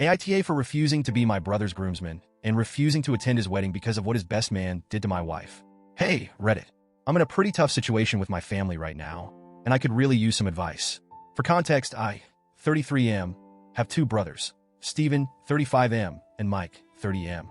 AITA for refusing to be my brother's groomsman and refusing to attend his wedding because of what his best man did to my wife. Hey, Reddit. I'm in a pretty tough situation with my family right now, and I could really use some advice. For context, I, 33M, have two brothers, Steven, 35M, and Mike, 30M.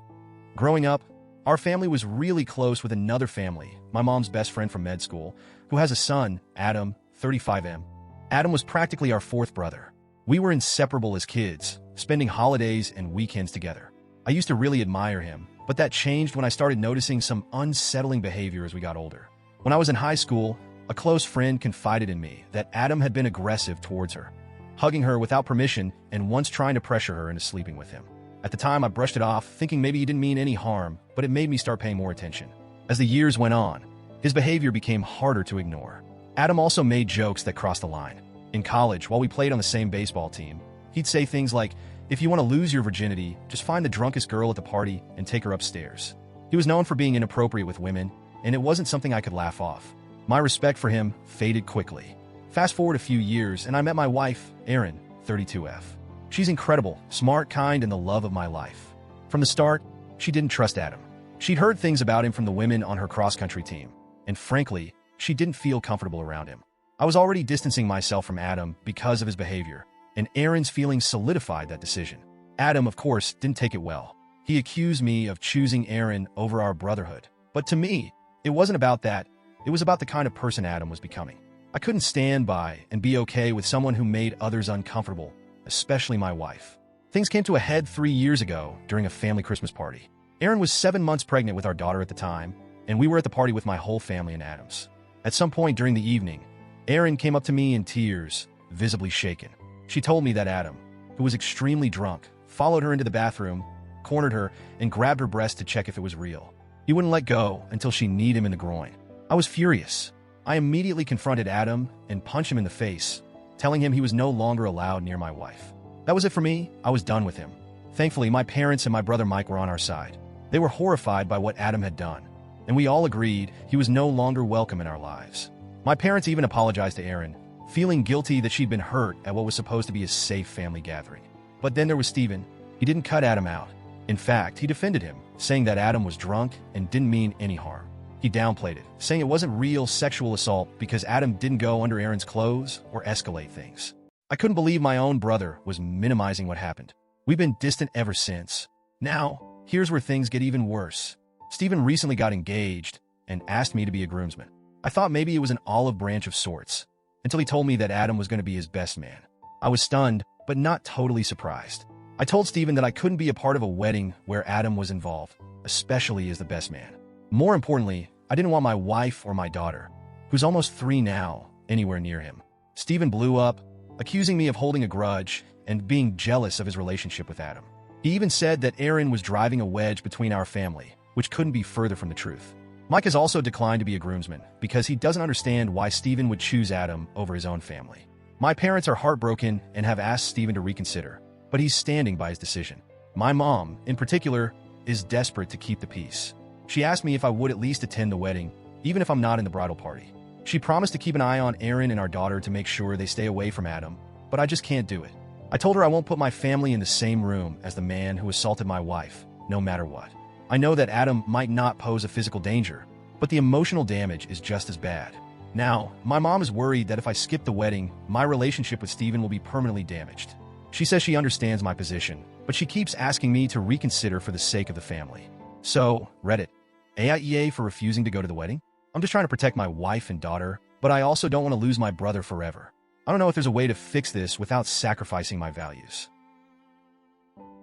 Growing up, our family was really close with another family, my mom's best friend from med school, who has a son, Adam, 35M. Adam was practically our fourth brother. We were inseparable as kids, spending holidays and weekends together. I used to really admire him, but that changed when I started noticing some unsettling behavior as we got older. When I was in high school, a close friend confided in me that Adam had been aggressive towards her, hugging her without permission and once trying to pressure her into sleeping with him. At the time, I brushed it off, thinking maybe he didn't mean any harm, but it made me start paying more attention. As the years went on, his behavior became harder to ignore. Adam also made jokes that crossed the line. In college, while we played on the same baseball team, he'd say things like, "If you want to lose your virginity, just find the drunkest girl at the party and take her upstairs." He was known for being inappropriate with women, and it wasn't something I could laugh off. My respect for him faded quickly. Fast forward a few years, and I met my wife, Erin, 32F. She's incredible, smart, kind, and the love of my life. From the start, she didn't trust Adam. She'd heard things about him from the women on her cross-country team, and frankly, she didn't feel comfortable around him. I was already distancing myself from Adam because of his behavior, and Erin's feelings solidified that decision. Adam, of course, didn't take it well. He accused me of choosing Erin over our brotherhood. But to me, it wasn't about that. It was about the kind of person Adam was becoming. I couldn't stand by and be okay with someone who made others uncomfortable, especially my wife. Things came to a head 3 years ago during a family Christmas party. Erin was 7 months pregnant with our daughter at the time, and we were at the party with my whole family and Adam's. At some point during the evening, Erin came up to me in tears, visibly shaken. She told me that Adam, who was extremely drunk, followed her into the bathroom, cornered her, and grabbed her breast to check if it was real. He wouldn't let go until she kneed him in the groin. I was furious. I immediately confronted Adam and punched him in the face, telling him he was no longer allowed near my wife. That was it for me. I was done with him. Thankfully, my parents and my brother Mike were on our side. They were horrified by what Adam had done, and we all agreed he was no longer welcome in our lives. My parents even apologized to Erin, feeling guilty that she'd been hurt at what was supposed to be a safe family gathering. But then there was Steven. He didn't cut Adam out. In fact, he defended him, saying that Adam was drunk and didn't mean any harm. He downplayed it, saying it wasn't real sexual assault because Adam didn't go under Erin's clothes or escalate things. I couldn't believe my own brother was minimizing what happened. We've been distant ever since. Now, here's where things get even worse. Steven recently got engaged and asked me to be a groomsman. I thought maybe it was an olive branch of sorts, until he told me that Adam was going to be his best man. I was stunned, but not totally surprised. I told Steven that I couldn't be a part of a wedding where Adam was involved, especially as the best man. More importantly, I didn't want my wife or my daughter, who's almost 3 now, anywhere near him. Steven blew up, accusing me of holding a grudge and being jealous of his relationship with Adam. He even said that Erin was driving a wedge between our family, which couldn't be further from the truth. Mike has also declined to be a groomsman because he doesn't understand why Steven would choose Adam over his own family. My parents are heartbroken and have asked Steven to reconsider, but he's standing by his decision. My mom, in particular, is desperate to keep the peace. She asked me if I would at least attend the wedding, even if I'm not in the bridal party. She promised to keep an eye on Erin and our daughter to make sure they stay away from Adam, but I just can't do it. I told her I won't put my family in the same room as the man who assaulted my wife, no matter what. I know that Adam might not pose a physical danger, but the emotional damage is just as bad. Now, my mom is worried that if I skip the wedding, my relationship with Steven will be permanently damaged. She says she understands my position, but she keeps asking me to reconsider for the sake of the family. So, Reddit, AIEA for refusing to go to the wedding? I'm just trying to protect my wife and daughter, but I also don't want to lose my brother forever. I don't know if there's a way to fix this without sacrificing my values.